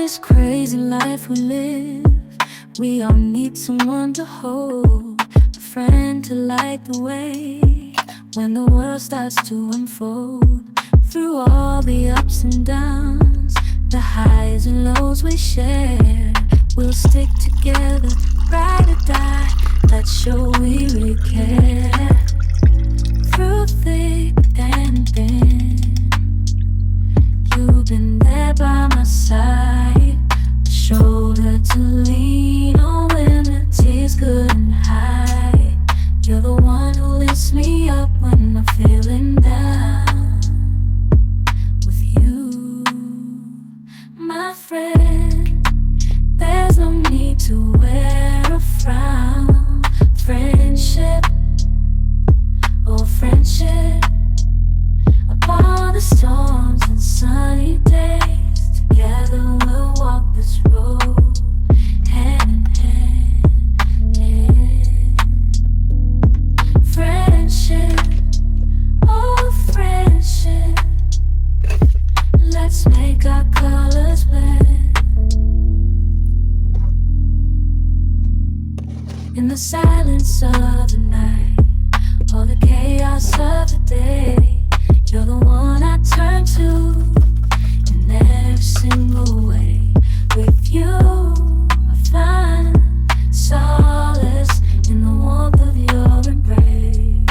this crazy life we live, we all need someone to hold, a friend to light the way when the world starts to unfold. Through all the ups and downs, the highs and lows we share, we'll stick together, ride or die. Let's show we really care. Through thick and thin, you've been there by my side, a shoulder to lean on when the tears couldn't hide. You're the one who lifts me up when I'm feeling down. With you, my friend, there's no need to wear a frown. Friendship, oh friendship, upon the storms and sunny days, together we'll walk this road, hand in hand. Friendship, oh friendship, let's make our colors blend. In the silence of the night, or the chaos of the day, you're the one I turn to in every single way. With you, I find solace in the warmth of your embrace.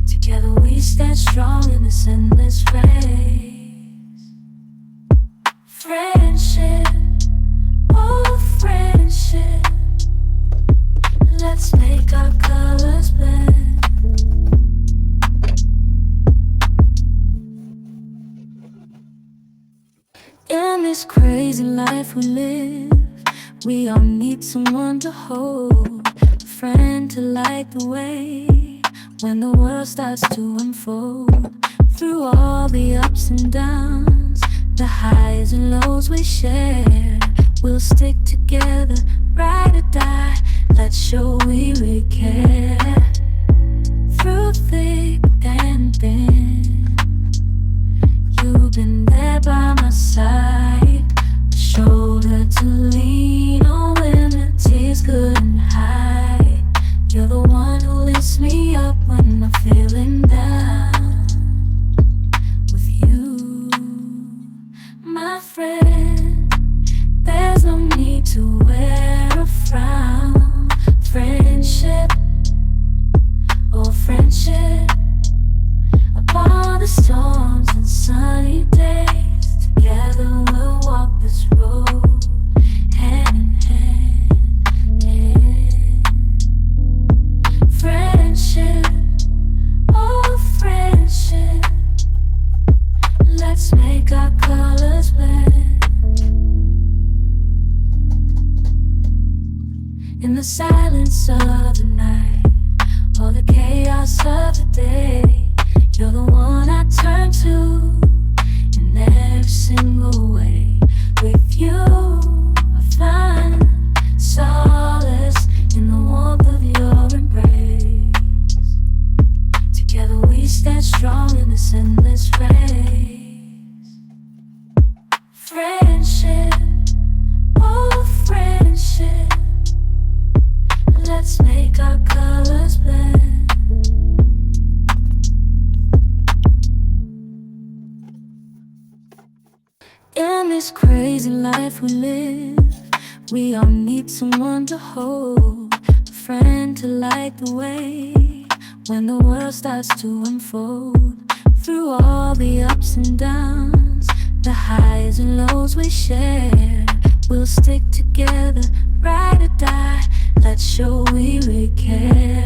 Together we stand strong in this endless race. Friendship, oh friendship, let's make our colors blend. In this crazy life we live, we all need someone to hold, a friend to light the way when the world starts to unfold. Through all the ups and downs, the highs and lows we share, we'll stick together, ride or die. Let's show we really care. Through thick and thin, you've been there by my side, a shoulder to lean on when the tears couldn't hide. You're the one who lifts me up when I'm feeling down. With you, my friend, there's no need to wear a frown. Friendship, oh friendship, upon the storms and sunny days, together we'll walk this road, hand in hand. Friendship, oh friendship, let's make our colors blend. In the silence of the night, or the chaos of the day, you're the one I turn to in every single way. With you, I find solace in the warmth of your embrace. Together we stand strong in this endless race. Friendship, oh friendship, let's make our colors blend. In this crazy life we live, we all need someone to hold, a friend to light the way when the world starts to unfold. Through all the ups and downs, the highs and lows we share, we'll stick together, ride or die. Let's show we really care.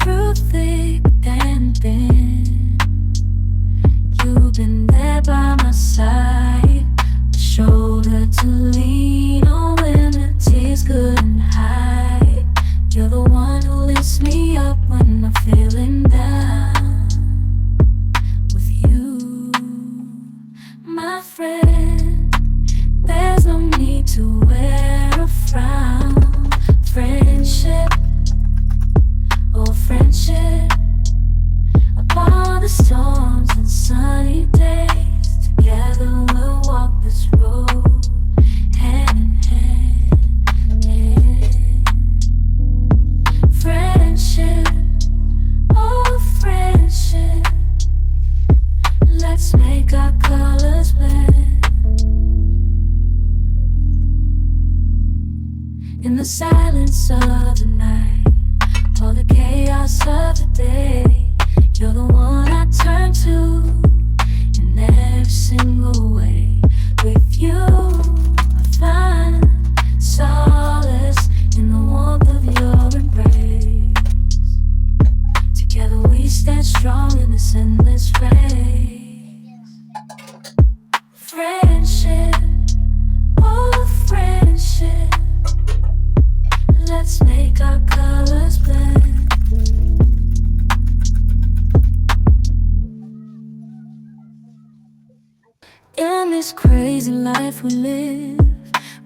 Through thick and thin, you've been there by my side, a shoulder to lean on when the tears couldn't hide. You're the one who lifts me up when I'm feeling down. With you, my friend, there's no need to wear a frown. Friendship, the silence of the night, all the chaos of the day, you're the one I turn to in every single way. With you, I find solace in the warmth of your embrace. Together we stand strong in this endless race. Friendship, oh friendship, let's make our colors blend. In this crazy life we live,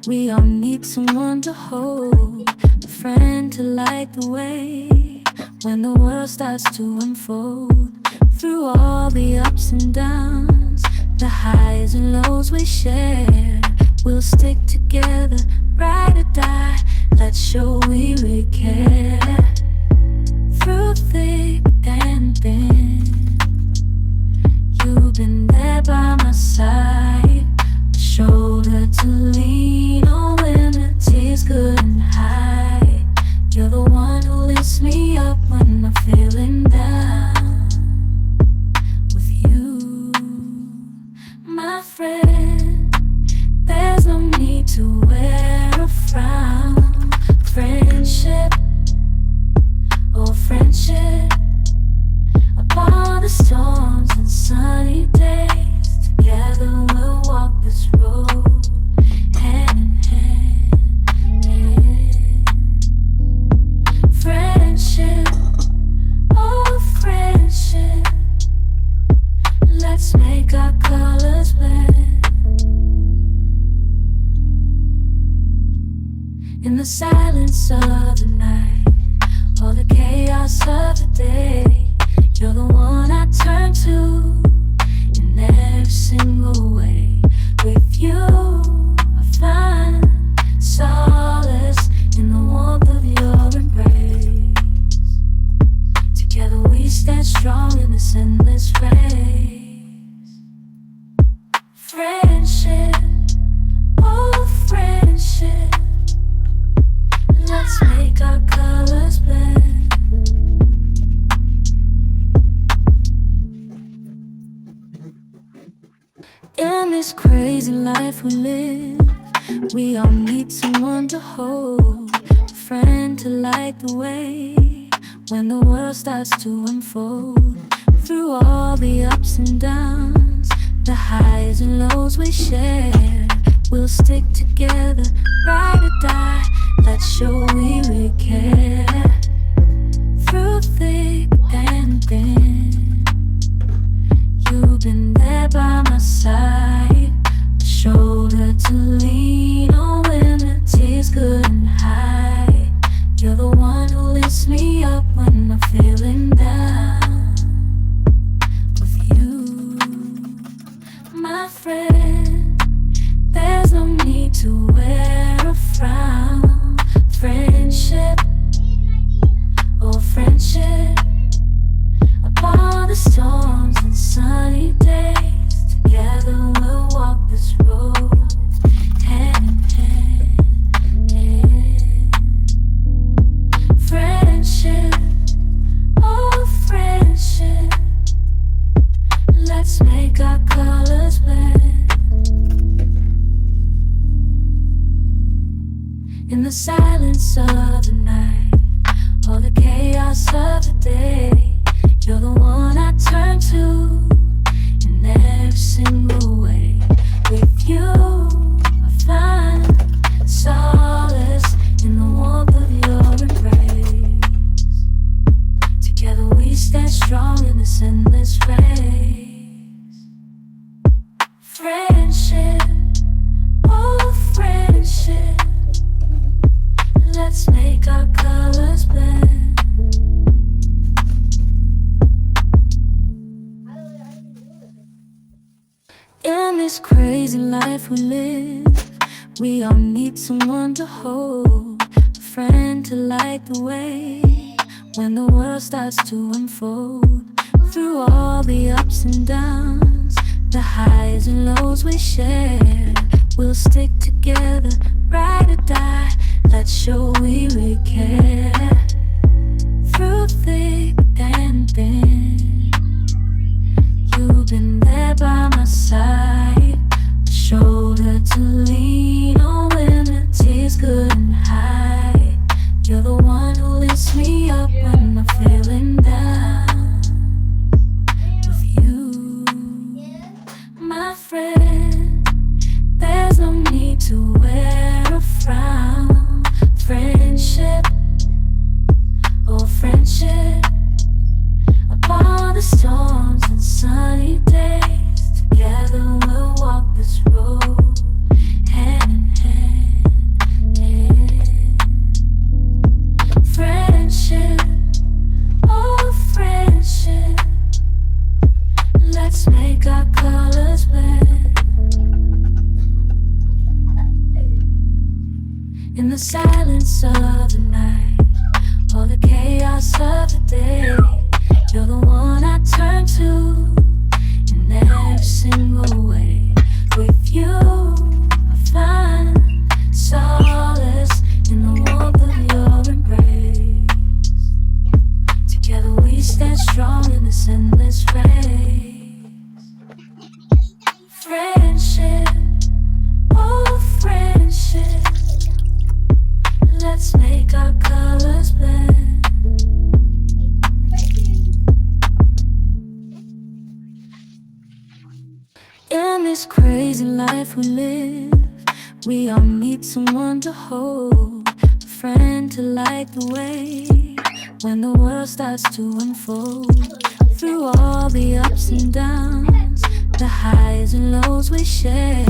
we all need someone to hold, a friend to light the way when the world starts to unfold. Through all the ups and downs, the highs and lows we share, we'll stick together, ride or die. Let's show we really care. Through thick and thin, you've been there by my side, a shoulder to lean on when the tears couldn't hide. You're the one who lifts me up when I'm feeling down. With you, my friend, there's no need to wear a frown. Friendship, oh friendship, upon the storms and sunny days, together we'll walk this road, hand in hand. Friendship, oh friendship, let's make our colors blend. In the silence of the night, all the chaos of the day, you're the one I turn to in every single way. With you, I find solace in the warmth of your embrace. Together we stand strong in this endless race. Friendship, oh friendship, let's make our colors blend. In this crazy life we live, we all need someone to hold, a friend to light the way when the world starts to unfold. Through all the ups and downs, the highs and lows we share, we'll stick together, ride or die. Let's show we really care. Through thick and thin, you've been there by my side, a shoulder to lean on when the tears couldn't hide. You're the one who lifts me up when I'm feeling down. With you, my friend, there's no need to wear a frown. Friendship, oh friendship, upon the storms and sunny days, together we'll walk this road, hand in hand. Friendship, oh friendship, let's make our colors blend. In the silence of the night, all the chaos of the day, you're the one I turn to in every single way. With you, I find solace in the warmth of your embrace. Together we stand strong in this endless race. Friendship, oh friendship, let's make our colors blend. In this crazy life we live, we all need someone to hold, a friend to light the way when the world starts to unfold. Through all the ups and downs, the highs and lows we share, we'll stick together, ride or die. Let's show we really care. Through thick and thin, you've been there by my side, a shoulder to lean on when the tears couldn't hide. You're the one who lifts me up when I'm feeling down. With you, my friend, there's no need to wear a frown. Friendship, oh friendship, upon the storms and sunny days, together we'll walk this road, hand in hand, yeah. Friendship, oh friendship, let's make our colors blend. In the silence of the night, or the chaos of the day, you're the one I turn to in every single way. With you, I find solace in the warmth of your embrace. Together we stand strong in this endless race. Friendship, oh friendship, let's make our colors blend. In this crazy life we live, we all need someone to hold, a friend to light the way when the world starts to unfold. Through all the ups and downs, the highs and lows we share,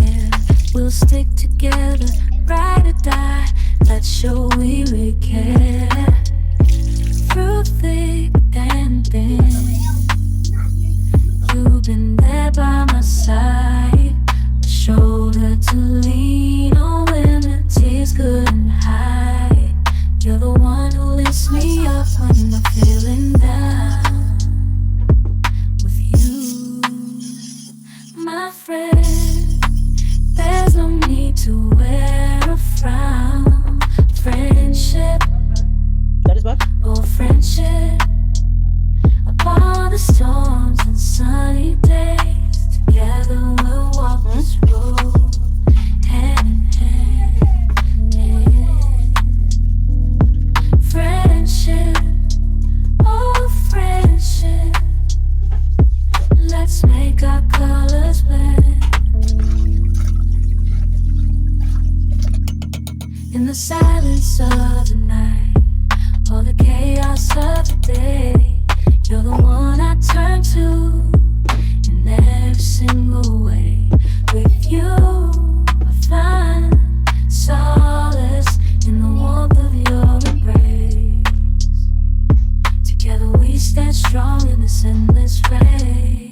we'll stick together, ride or die. Let's show we really care. Through thick and thin, you've been there by my side, a shoulder to lean on when the tears couldn't hide. You're the one who lifts me up when I'm feeling down. With you, my friend, there's no need to wear a frown. Friendship, That is what? oh friendship, upon the storms and sunny days, together we'll walk this road, hand in hand, yeah. Friendship, oh friendship, let's make our colors blend. In the silence of the night, or the chaos of the day, you're the one I turn to in every single way. With you, I find solace in the warmth of your embrace. Together we stand strong in this endless race.